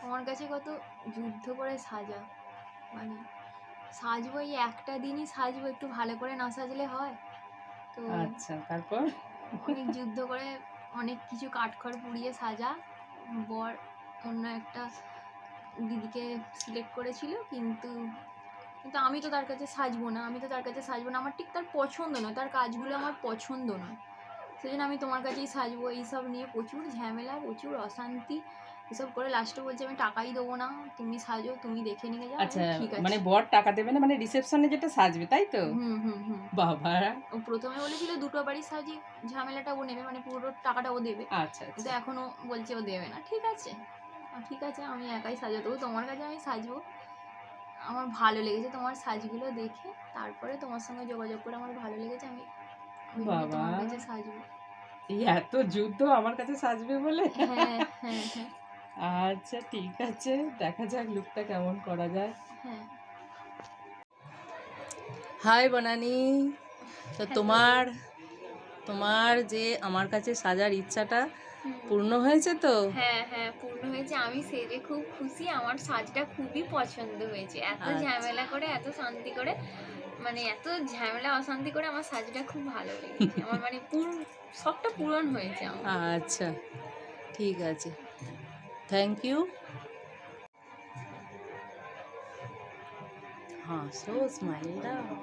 আমার কাছে কত যুদ্ধ করে সাজা, মানে সাজবো এই একটা দিনই সাজবো, একটু ভালো করে না সাজলে হয়? তো আচ্ছা, তারপর? অনেক যুদ্ধ করে অনেক কিছু কাঠখড় পুড়িয়ে সাজা। বর অন্য একটা দিদিকে সিলেক্ট করেছিল, কিন্তু কিন্তু আমি তো তার কাছে সাজবো না, আমার ঠিক তার পছন্দ নয়, তার কাজগুলো আমার পছন্দ নয়। সেজন্য আমি তোমার কাছেই সাজবো। এইসব নিয়ে প্রচুর ঝামেলা, প্রচুর অশান্তি, এসব করে লাস্টে বলছে আমি টাকাই দেবো না, তুমি সাজো, তুমি দেখে নিয়ে যাও। আচ্ছা, ঠিক মানে আছে। বর টাকা দেবে না, মানে রিসেপশনে যেটা সাজবে, তাই তো? হুম হুম হুম। বাবা! ও প্রথমে বলেছিল দুটো বাড়ি সাজিয়ে ঝামেলাটা ও নেবে, মানে পুরো টাকাটা ও দেবে, আচ্ছা, কিন্তু আচ্ছা। এখনও বলছে ও দেবে না। ঠিক আছে, ঠিক আছে, আমি একাই সাজবো, তবু তোমার কাছে আমি সাজবো। আমার ভালো লেগেছে তোমার সাজগুলো দেখে, তারপরে তোমার সঙ্গে যোগাযোগ করে আমার ভালো লেগেছে, আমি ওই জন্য বাবা! তোমার কাছে সাজবো। এই এত যুদ্ধ আমার কাছে সাজবে বলে? হ্যাঁ হ্যাঁ হ্যাঁ। আচ্ছা, ঠিক আছে। দেখা যাক লুকটা কেমন করা যায়। হ্যাঁ। হাই বনানি। তো হ্যালো। তোমার তোমার যে আমার কাছে সাজার ইচ্ছাটা পূর্ণ হয়েছে তো? হ্যাঁ হ্যাঁ, পূর্ণ হয়েছে। আমি সেজে খুব খুশি, আমার সাজটা খুবই পছন্দ হয়েছে। এত আচ্ছা। ঝামেলা করে, এত শান্তি করে, মানে এত ঝামেলা অশান্তি করে আমার সাজটা খুব ভালো লেগেছে আমার, মানে সবটা পূরণ হয়েছে আমার। আচ্ছা, ঠিক আছে। Thank you. হাসো, স্মাইল দাও।